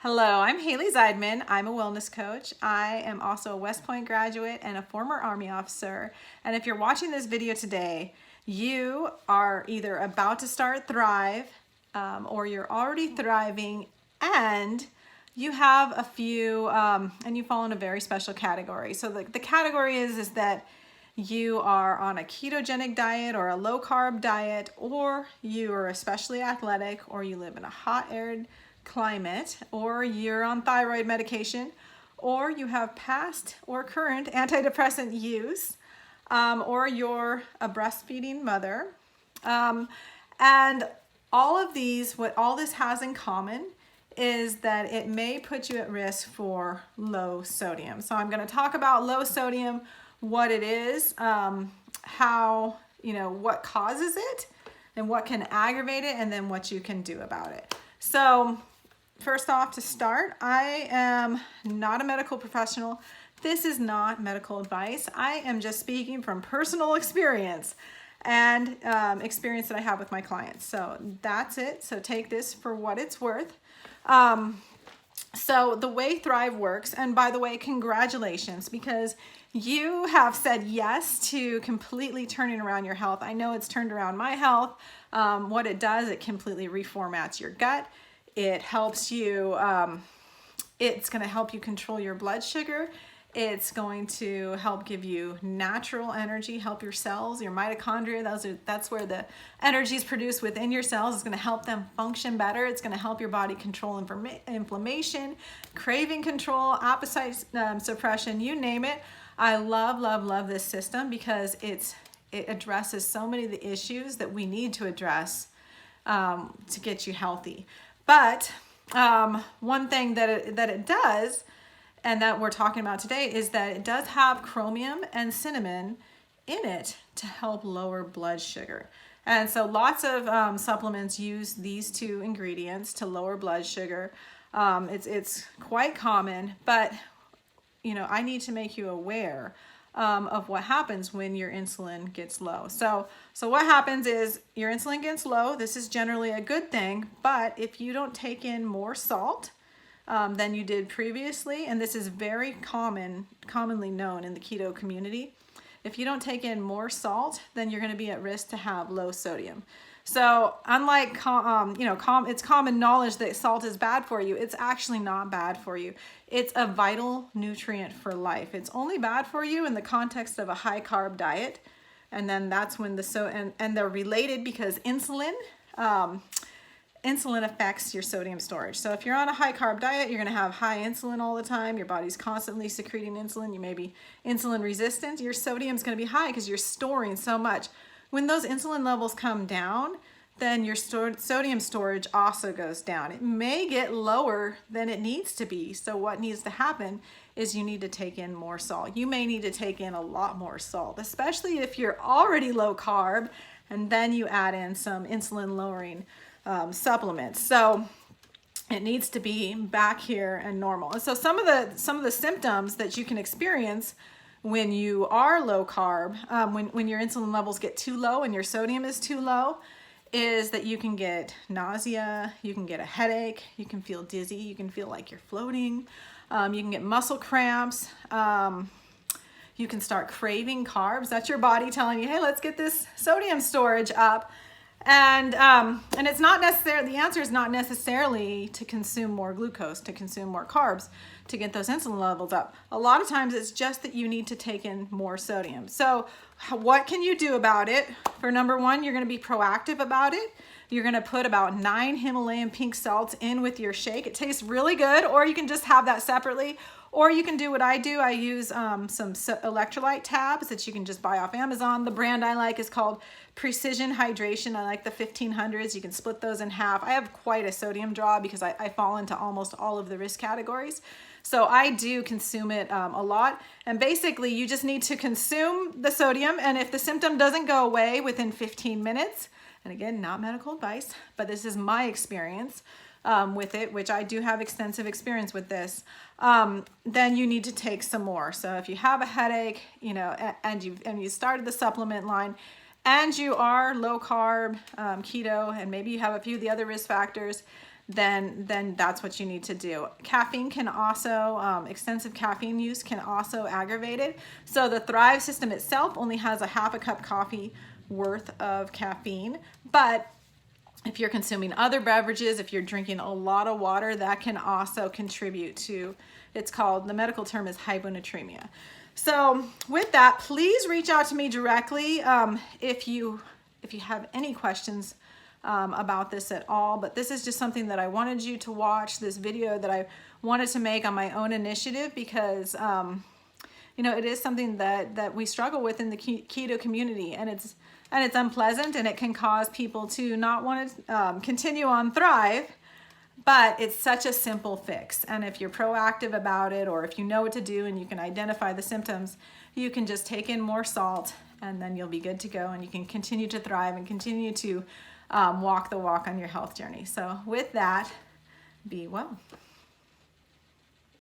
Hello, I'm Haley Zeidman. I'm a wellness coach. I am also a West Point graduate and a former Army officer. And if you're watching this video today, you are either about to start Thrive or you're already thriving and you have a few, and you fall in a very special category. So the category is that you are on a ketogenic diet or a low carb diet, or you are especially athletic, or you live in a hot, arid climate, or you're on thyroid medication, or you have past or current antidepressant use, or you're a breastfeeding mother. And all of these, what all this has in common is that it may put you at risk for low sodium. So I'm going to talk about low sodium, what it is, how, what causes it, and what can aggravate it, and then what you can do about it. So first off, to start, I am not a medical professional. This is not medical advice. I am just speaking from personal experience and experience that I have with my clients. So that's it. So take this for what it's worth. So the way Thrive works, and by the way, congratulations, because you have said yes to completely turning around your health. I know it's turned around my health. What it does, it completely reformats your gut. It helps you, it's going to help you control your blood sugar. It's going to help give you natural energy, help your cells, your mitochondria. That's where the energy is produced within your cells. It's going to help them function better. It's going to help your body control inflammation, craving control, appetite suppression, you name it. I love this system because it addresses so many of the issues that we need to address to get you healthy. But one thing that it does, and that we're talking about today, is that it does have chromium and cinnamon in it to help lower blood sugar. And so lots of supplements use these two ingredients to lower blood sugar. It's quite common, but I need to make you aware of what happens when your insulin gets low. So what happens is your insulin gets low. This is generally a good thing, but if you don't take in more salt than you did previously, and this is very commonly known in the keto community, if you don't take in more salt, then you're going to be at risk to have low sodium. So unlike, it's common knowledge that salt is bad for you. It's actually not bad for you. It's a vital nutrient for life. It's only bad for you in the context of a high carb diet. And then that's when and they're related because insulin affects your sodium storage. So if you're on a high carb diet, you're going to have high insulin all the time. Your body's constantly secreting insulin. You may be insulin resistant. Your sodium's going to be high because you're storing so much. When those insulin levels come down, then your sodium storage also goes down. It may get lower than it needs to be. So what needs to happen is you need to take in more salt. You may need to take in a lot more salt, especially if you're already low carb, and then you add in some insulin lowering supplements. So it needs to be back here and normal. And so some of the symptoms that you can experience when you are low carb, when your insulin levels get too low and your sodium is too low, is that you can get nausea, you can get a headache, you can feel dizzy, you can feel like you're floating, you can get muscle cramps, you can start craving carbs. That's your body telling you, hey, let's get this sodium storage up. And it's not necessarily, the answer is not necessarily to consume more glucose, to consume more carbs, to get those insulin levels up. A lot of times it's just that you need to take in more sodium. So what can you do about it? For number one, you're going to be proactive about it. You're going to put about 9 Himalayan pink salts in with your shake. It tastes really good, or you can just have that separately. Or you can do what I do. I use some electrolyte tabs that you can just buy off Amazon. The brand I like is called Precision Hydration. I like the 1500s. You can split those in half. I have quite a sodium draw because I fall into almost all of the risk categories. So I do consume it a lot. And basically, you just need to consume the sodium. And if the symptom doesn't go away within 15 minutes, and again, not medical advice, but this is my experience with it, which I do have extensive experience with this, then you need to take some more. So if you have a headache, and you started the supplement line, and you are low carb, keto, and maybe you have a few of the other risk factors, then that's what you need to do. Caffeine can also, extensive caffeine use can also aggravate it. So the Thrive system itself only has a half a cup coffee worth of caffeine, but if you're consuming other beverages, if you're drinking a lot of water, that can also contribute to, it's called, the medical term is hyponatremia. So with that, please reach out to me directly if you have any questions about this at all. But this is just something that I wanted you to watch, this video that I wanted to make on my own initiative, because you know, it is something that we struggle with in the keto community, and it's unpleasant, and it can cause people to not want to continue on Thrive. But it's such a simple fix, and if you're proactive about it, or if you know what to do and you can identify the symptoms, you can just take in more salt, and then you'll be good to go, and you can continue to thrive and continue to walk the walk on your health journey. So with that, be well.